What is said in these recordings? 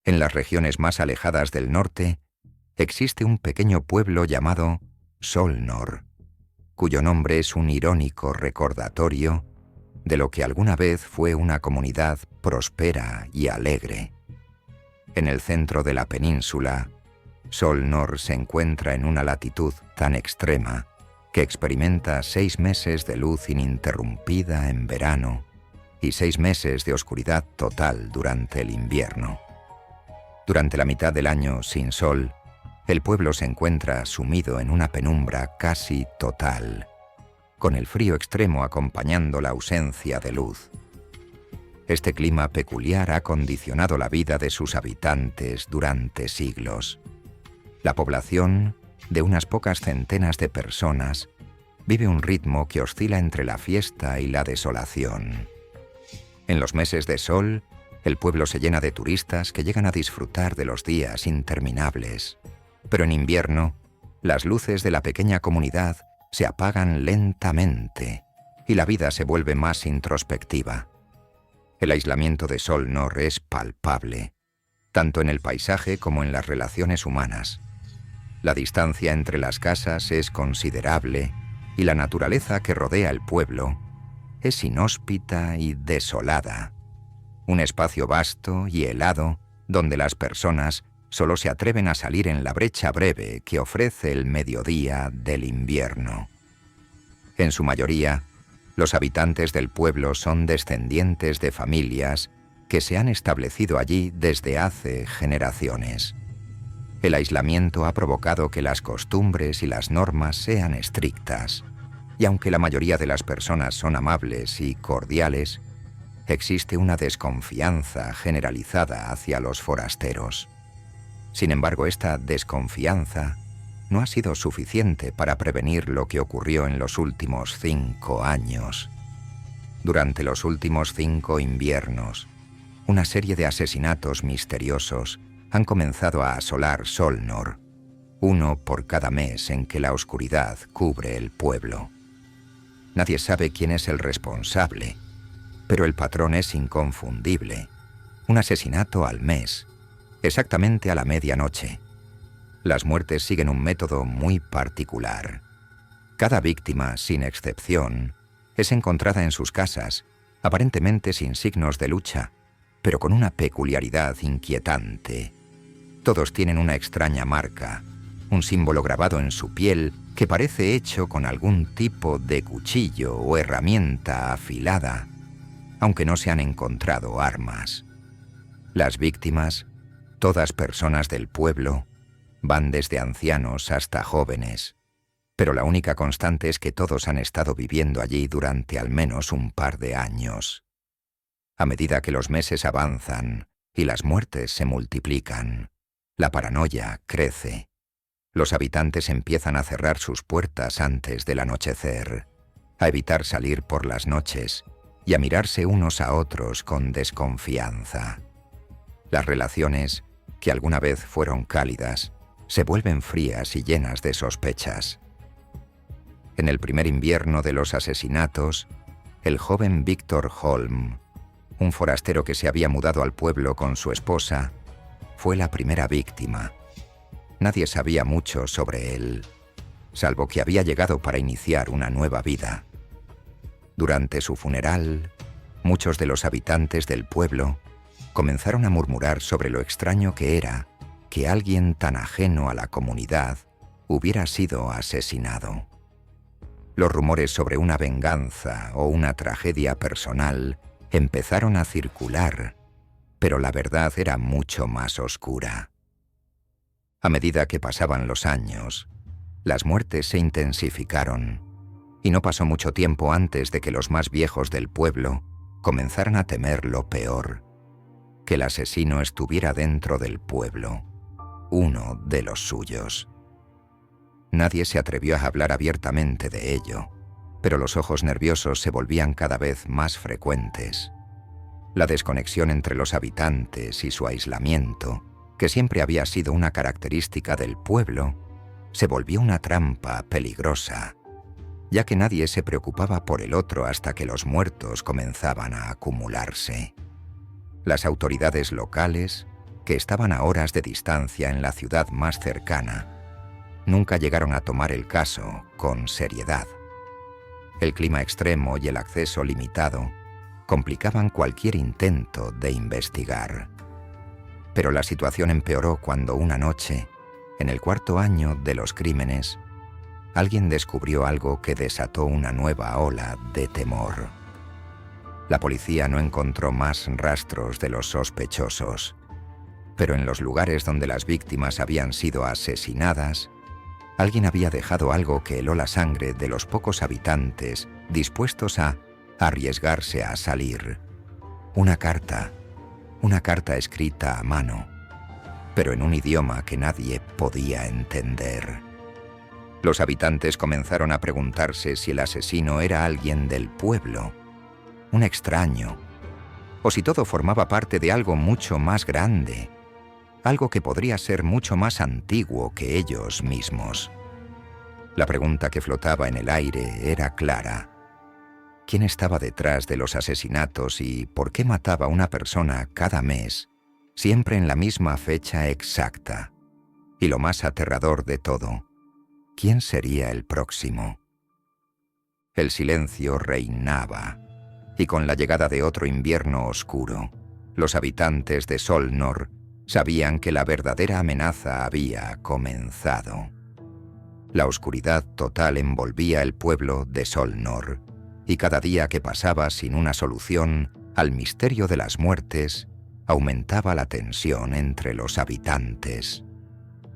En las regiones más alejadas del norte, existe un pequeño pueblo llamado Solnor, cuyo nombre es un irónico recordatorio de lo que alguna vez fue una comunidad próspera y alegre. En el centro de la península, Solnor se encuentra en una latitud tan extrema que experimenta 6 meses de luz ininterrumpida en verano y 6 meses de oscuridad total durante el invierno. Durante la mitad del año sin sol, el pueblo se encuentra sumido en una penumbra casi total, con el frío extremo acompañando la ausencia de luz. Este clima peculiar ha condicionado la vida de sus habitantes durante siglos. La población, de unas pocas centenas de personas, vive un ritmo que oscila entre la fiesta y la desolación. En los meses de sol, el pueblo se llena de turistas que llegan a disfrutar de los días interminables. Pero en invierno, las luces de la pequeña comunidad se apagan lentamente y la vida se vuelve más introspectiva. El aislamiento de Solnor es palpable, tanto en el paisaje como en las relaciones humanas. La distancia entre las casas es considerable y la naturaleza que rodea el pueblo es inhóspita y desolada. Un espacio vasto y helado donde las personas solo se atreven a salir en la brecha breve que ofrece el mediodía del invierno. En su mayoría, los habitantes del pueblo son descendientes de familias que se han establecido allí desde hace generaciones. El aislamiento ha provocado que las costumbres y las normas sean estrictas, y aunque la mayoría de las personas son amables y cordiales, existe una desconfianza generalizada hacia los forasteros. Sin embargo, esta desconfianza no ha sido suficiente para prevenir lo que ocurrió en los últimos 5 años. Durante los últimos 5 inviernos, una serie de asesinatos misteriosos han comenzado a asolar Solnor, uno por cada mes en que la oscuridad cubre el pueblo. Nadie sabe quién es el responsable, pero el patrón es inconfundible. Un asesinato al mes, exactamente a la medianoche. Las muertes siguen un método muy particular. Cada víctima, sin excepción, es encontrada en sus casas, aparentemente sin signos de lucha, pero con una peculiaridad inquietante. Todos tienen una extraña marca, un símbolo grabado en su piel que parece hecho con algún tipo de cuchillo o herramienta afilada, aunque no se han encontrado armas. Las víctimas, todas personas del pueblo, van desde ancianos hasta jóvenes, pero la única constante es que todos han estado viviendo allí durante al menos un par de años. A medida que los meses avanzan y las muertes se multiplican, la paranoia crece. Los habitantes empiezan a cerrar sus puertas antes del anochecer, a evitar salir por las noches y a mirarse unos a otros con desconfianza. Las relaciones, que alguna vez fueron cálidas, se vuelven frías y llenas de sospechas. En el primer invierno de los asesinatos, el joven Víctor Holm, un forastero que se había mudado al pueblo con su esposa, fue la primera víctima. Nadie sabía mucho sobre él, salvo que había llegado para iniciar una nueva vida. Durante su funeral, muchos de los habitantes del pueblo comenzaron a murmurar sobre lo extraño que era que alguien tan ajeno a la comunidad hubiera sido asesinado. Los rumores sobre una venganza o una tragedia personal empezaron a circular, pero la verdad era mucho más oscura. A medida que pasaban los años, las muertes se intensificaron, y no pasó mucho tiempo antes de que los más viejos del pueblo comenzaran a temer lo peor, que el asesino estuviera dentro del pueblo, uno de los suyos. Nadie se atrevió a hablar abiertamente de ello, pero los ojos nerviosos se volvían cada vez más frecuentes. La desconexión entre los habitantes y su aislamiento, que siempre había sido una característica del pueblo, se volvió una trampa peligrosa, ya que nadie se preocupaba por el otro hasta que los muertos comenzaban a acumularse. Las autoridades locales, que estaban a horas de distancia en la ciudad más cercana, nunca llegaron a tomar el caso con seriedad. El clima extremo y el acceso limitado complicaban cualquier intento de investigar. Pero la situación empeoró cuando una noche, en el 4º año de los crímenes, alguien descubrió algo que desató una nueva ola de temor. La policía no encontró más rastros de los sospechosos, pero en los lugares donde las víctimas habían sido asesinadas, alguien había dejado algo que heló la sangre de los pocos habitantes dispuestos a arriesgarse a salir. Una carta escrita a mano, pero en un idioma que nadie podía entender. Los habitantes comenzaron a preguntarse si el asesino era alguien del pueblo, un extraño, o si todo formaba parte de algo mucho más grande, algo que podría ser mucho más antiguo que ellos mismos. La pregunta que flotaba en el aire era clara. ¿Quién estaba detrás de los asesinatos y por qué mataba a una persona cada mes, siempre en la misma fecha exacta? Y lo más aterrador de todo, ¿quién sería el próximo? El silencio reinaba, y con la llegada de otro invierno oscuro, los habitantes de Solnor sabían que la verdadera amenaza había comenzado. La oscuridad total envolvía el pueblo de Solnor, y cada día que pasaba sin una solución al misterio de las muertes, aumentaba la tensión entre los habitantes.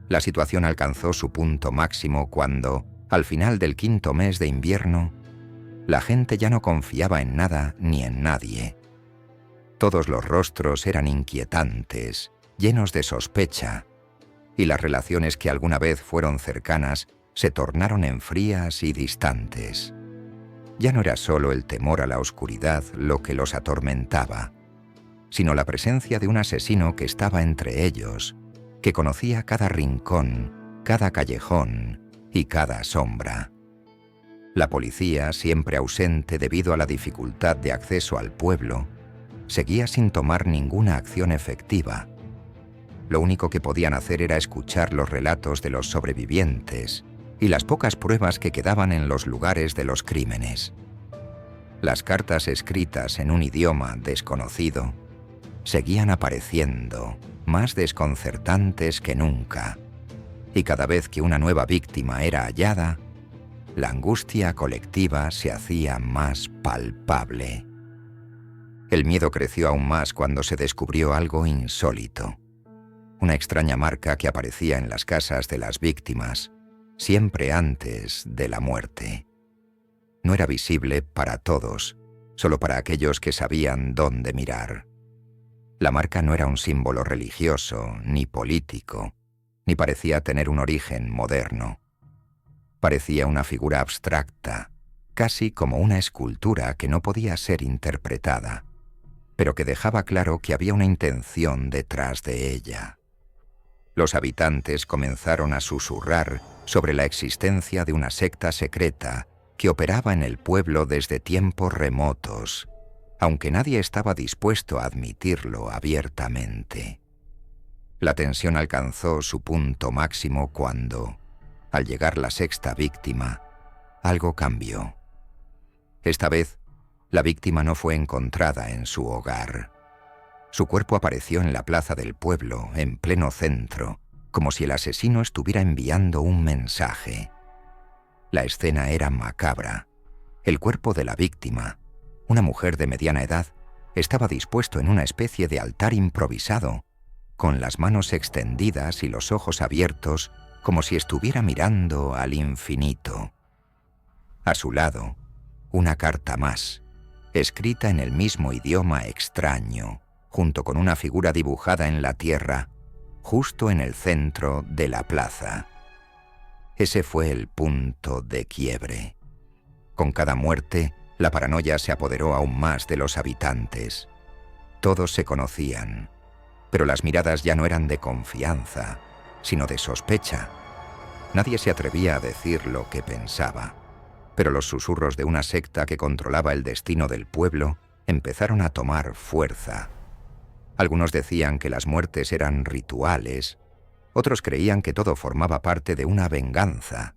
La situación alcanzó su punto máximo cuando, al final del 5º mes de invierno, la gente ya no confiaba en nada ni en nadie. Todos los rostros eran inquietantes, llenos de sospecha, y las relaciones que alguna vez fueron cercanas se tornaron en frías y distantes. Ya no era solo el temor a la oscuridad lo que los atormentaba, sino la presencia de un asesino que estaba entre ellos, que conocía cada rincón, cada callejón y cada sombra. La policía, siempre ausente debido a la dificultad de acceso al pueblo, seguía sin tomar ninguna acción efectiva. Lo único que podían hacer era escuchar los relatos de los sobrevivientes y las pocas pruebas que quedaban en los lugares de los crímenes. Las cartas escritas en un idioma desconocido seguían apareciendo, más desconcertantes que nunca, y cada vez que una nueva víctima era hallada, la angustia colectiva se hacía más palpable. El miedo creció aún más cuando se descubrió algo insólito. Una extraña marca que aparecía en las casas de las víctimas, siempre antes de la muerte. No era visible para todos, solo para aquellos que sabían dónde mirar. La marca no era un símbolo religioso ni político, ni parecía tener un origen moderno. Parecía una figura abstracta, casi como una escultura que no podía ser interpretada, pero que dejaba claro que había una intención detrás de ella. Los habitantes comenzaron a susurrar sobre la existencia de una secta secreta que operaba en el pueblo desde tiempos remotos, aunque nadie estaba dispuesto a admitirlo abiertamente. La tensión alcanzó su punto máximo cuando, al llegar la 6ª víctima, algo cambió. Esta vez, la víctima no fue encontrada en su hogar. Su cuerpo apareció en la plaza del pueblo, en pleno centro, como si el asesino estuviera enviando un mensaje. La escena era macabra. El cuerpo de la víctima, una mujer de mediana edad, estaba dispuesto en una especie de altar improvisado, con las manos extendidas y los ojos abiertos, como si estuviera mirando al infinito. A su lado, una carta más, escrita en el mismo idioma extraño, junto con una figura dibujada en la tierra, justo en el centro de la plaza. Ese fue el punto de quiebre. Con cada muerte, la paranoia se apoderó aún más de los habitantes. Todos se conocían, pero las miradas ya no eran de confianza, sino de sospecha. Nadie se atrevía a decir lo que pensaba, pero los susurros de una secta que controlaba el destino del pueblo empezaron a tomar fuerza. Algunos decían que las muertes eran rituales, otros creían que todo formaba parte de una venganza,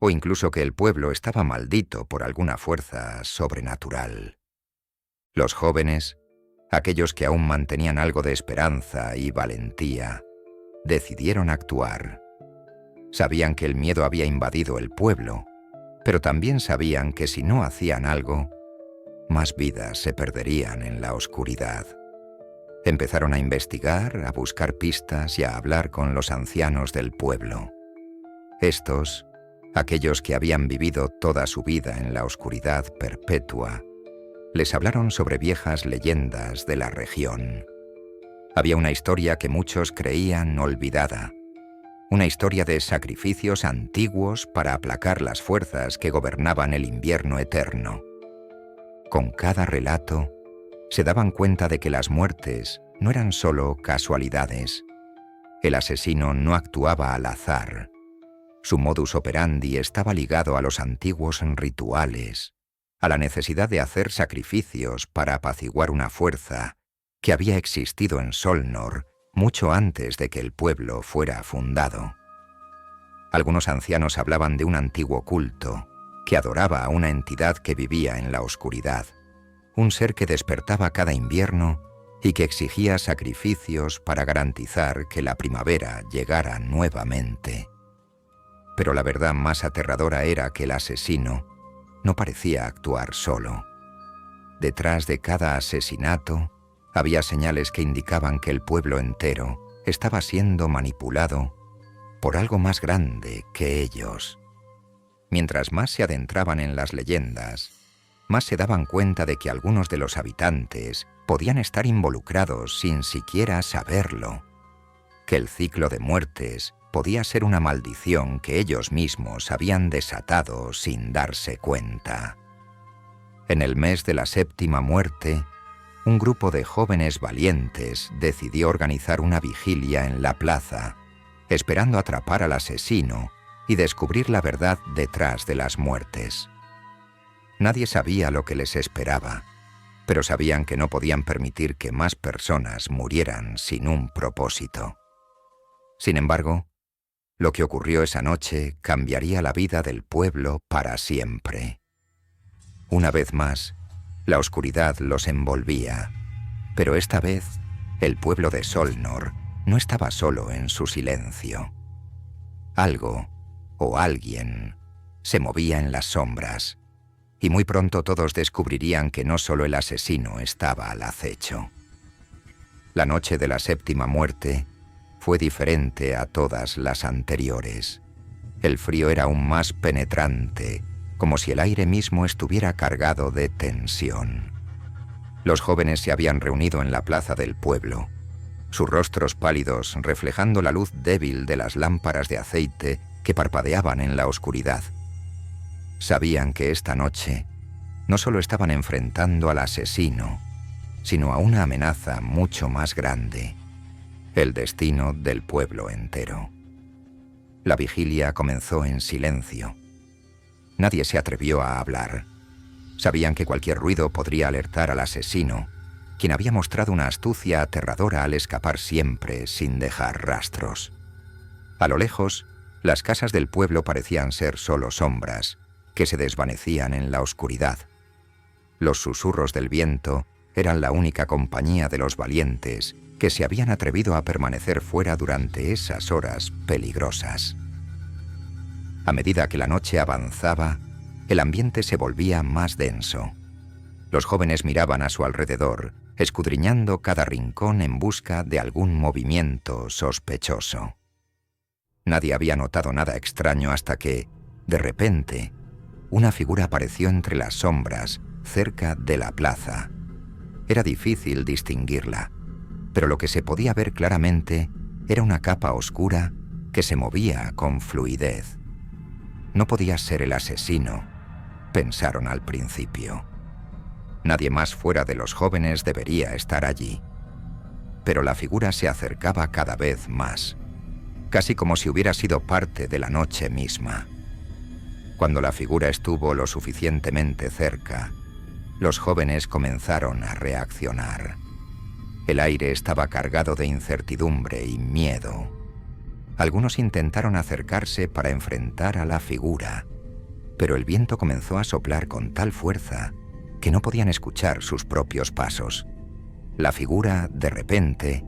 o incluso que el pueblo estaba maldito por alguna fuerza sobrenatural. Los jóvenes, aquellos que aún mantenían algo de esperanza y valentía, decidieron actuar. Sabían que el miedo había invadido el pueblo, pero también sabían que si no hacían algo, más vidas se perderían en la oscuridad. Empezaron a investigar, a buscar pistas y a hablar con los ancianos del pueblo. Estos, aquellos que habían vivido toda su vida en la oscuridad perpetua, les hablaron sobre viejas leyendas de la región. Había una historia que muchos creían olvidada, una historia de sacrificios antiguos para aplacar las fuerzas que gobernaban el invierno eterno. Con cada relato, se daban cuenta de que las muertes no eran solo casualidades. El asesino no actuaba al azar. Su modus operandi estaba ligado a los antiguos rituales, a la necesidad de hacer sacrificios para apaciguar una fuerza que había existido en Solnor mucho antes de que el pueblo fuera fundado. Algunos ancianos hablaban de un antiguo culto que adoraba a una entidad que vivía en la oscuridad, un ser que despertaba cada invierno y que exigía sacrificios para garantizar que la primavera llegara nuevamente. Pero la verdad más aterradora era que el asesino no parecía actuar solo. Detrás de cada asesinato había señales que indicaban que el pueblo entero estaba siendo manipulado por algo más grande que ellos. Mientras más se adentraban en las leyendas, más se daban cuenta de que algunos de los habitantes podían estar involucrados sin siquiera saberlo, que el ciclo de muertes podía ser una maldición que ellos mismos habían desatado sin darse cuenta. En el mes de la séptima muerte, un grupo de jóvenes valientes decidió organizar una vigilia en la plaza, esperando atrapar al asesino y descubrir la verdad detrás de las muertes. Nadie sabía lo que les esperaba, pero sabían que no podían permitir que más personas murieran sin un propósito. Sin embargo, lo que ocurrió esa noche cambiaría la vida del pueblo para siempre. Una vez más, la oscuridad los envolvía, pero esta vez el pueblo de Solnor no estaba solo en su silencio. Algo o alguien se movía en las sombras, y muy pronto todos descubrirían que no solo el asesino estaba al acecho. La noche de la séptima muerte fue diferente a todas las anteriores. El frío era aún más penetrante, como si el aire mismo estuviera cargado de tensión. Los jóvenes se habían reunido en la plaza del pueblo, sus rostros pálidos reflejando la luz débil de las lámparas de aceite que parpadeaban en la oscuridad. Sabían que esta noche no solo estaban enfrentando al asesino, sino a una amenaza mucho más grande, el destino del pueblo entero. La vigilia comenzó en silencio. Nadie se atrevió a hablar. Sabían que cualquier ruido podría alertar al asesino, quien había mostrado una astucia aterradora al escapar siempre sin dejar rastros. A lo lejos, las casas del pueblo parecían ser solo sombras, que se desvanecían en la oscuridad. Los susurros del viento eran la única compañía de los valientes que se habían atrevido a permanecer fuera durante esas horas peligrosas. A medida que la noche avanzaba, el ambiente se volvía más denso. Los jóvenes miraban a su alrededor, escudriñando cada rincón en busca de algún movimiento sospechoso. Nadie había notado nada extraño hasta que, de repente, una figura apareció entre las sombras, cerca de la plaza. Era difícil distinguirla, pero lo que se podía ver claramente era una capa oscura que se movía con fluidez. No podía ser el asesino, pensaron al principio. Nadie más fuera de los jóvenes debería estar allí. Pero la figura se acercaba cada vez más, casi como si hubiera sido parte de la noche misma. Cuando la figura estuvo lo suficientemente cerca, los jóvenes comenzaron a reaccionar. El aire estaba cargado de incertidumbre y miedo. Algunos intentaron acercarse para enfrentar a la figura, pero el viento comenzó a soplar con tal fuerza que no podían escuchar sus propios pasos. La figura, de repente,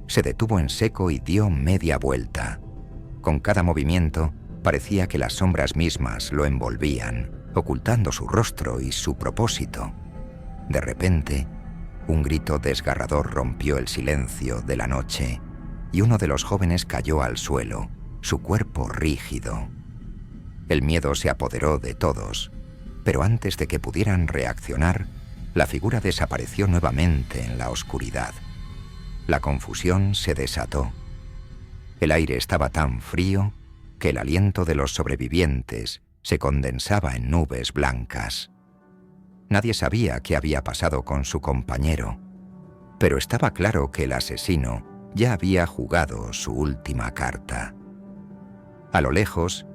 se detuvo en seco y dio media vuelta. Con cada movimiento, parecía que las sombras mismas lo envolvían, ocultando su rostro y su propósito. De repente, un grito desgarrador rompió el silencio de la noche y uno de los jóvenes cayó al suelo, su cuerpo rígido. El miedo se apoderó de todos, pero antes de que pudieran reaccionar, la figura desapareció nuevamente en la oscuridad. La confusión se desató. El aire estaba tan frío que el aliento de los sobrevivientes se condensaba en nubes blancas. Nadie sabía qué había pasado con su compañero, pero estaba claro que el asesino ya había jugado su última carta. A lo lejos,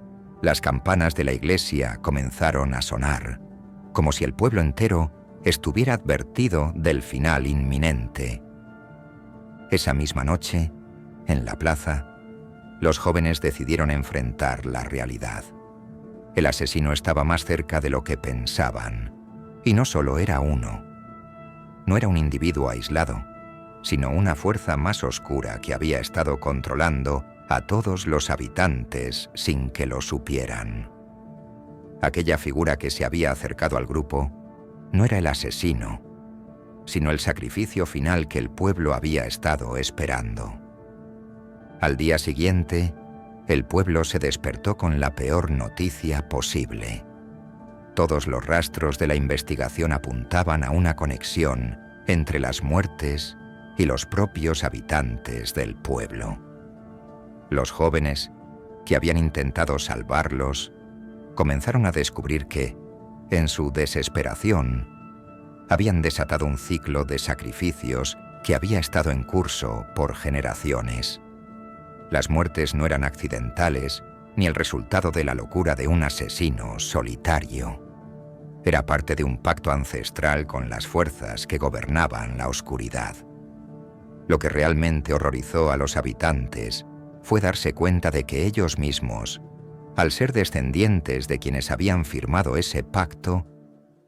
las campanas de la iglesia comenzaron a sonar, como si el pueblo entero estuviera advertido del final inminente. Esa misma noche, en la plaza, los jóvenes decidieron enfrentar la realidad. El asesino estaba más cerca de lo que pensaban, y no solo era uno. No era un individuo aislado, sino una fuerza más oscura que había estado controlando a todos los habitantes sin que lo supieran. Aquella figura que se había acercado al grupo no era el asesino, sino el sacrificio final que el pueblo había estado esperando. Al día siguiente, el pueblo se despertó con la peor noticia posible. Todos los rastros de la investigación apuntaban a una conexión entre las muertes y los propios habitantes del pueblo. Los jóvenes, que habían intentado salvarlos, comenzaron a descubrir que, en su desesperación, habían desatado un ciclo de sacrificios que había estado en curso por generaciones. Las muertes no eran accidentales ni el resultado de la locura de un asesino solitario. Era parte de un pacto ancestral con las fuerzas que gobernaban la oscuridad. Lo que realmente horrorizó a los habitantes fue darse cuenta de que ellos mismos, al ser descendientes de quienes habían firmado ese pacto,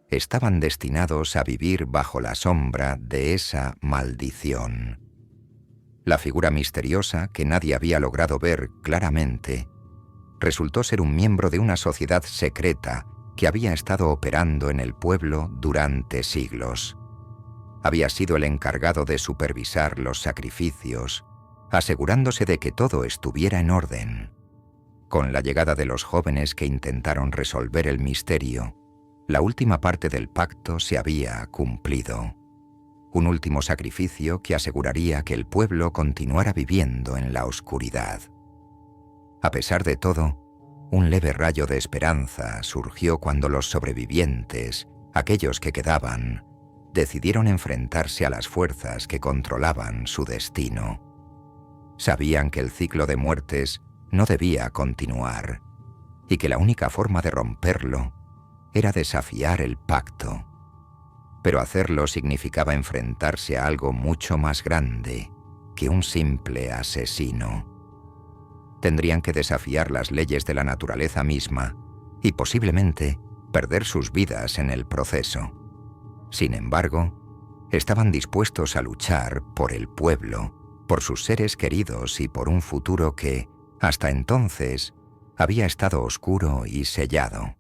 estaban destinados a vivir bajo la sombra de esa maldición. La figura misteriosa, que nadie había logrado ver claramente, resultó ser un miembro de una sociedad secreta que había estado operando en el pueblo durante siglos. Había sido el encargado de supervisar los sacrificios, asegurándose de que todo estuviera en orden. Con la llegada de los jóvenes que intentaron resolver el misterio, la última parte del pacto se había cumplido. Un último sacrificio que aseguraría que el pueblo continuara viviendo en la oscuridad. A pesar de todo, un leve rayo de esperanza surgió cuando los sobrevivientes, aquellos que quedaban, decidieron enfrentarse a las fuerzas que controlaban su destino. Sabían que el ciclo de muertes no debía continuar y que la única forma de romperlo era desafiar el pacto. Pero hacerlo significaba enfrentarse a algo mucho más grande que un simple asesino. Tendrían que desafiar las leyes de la naturaleza misma y posiblemente perder sus vidas en el proceso. Sin embargo, estaban dispuestos a luchar por el pueblo, por sus seres queridos y por un futuro que, hasta entonces, había estado oscuro y sellado.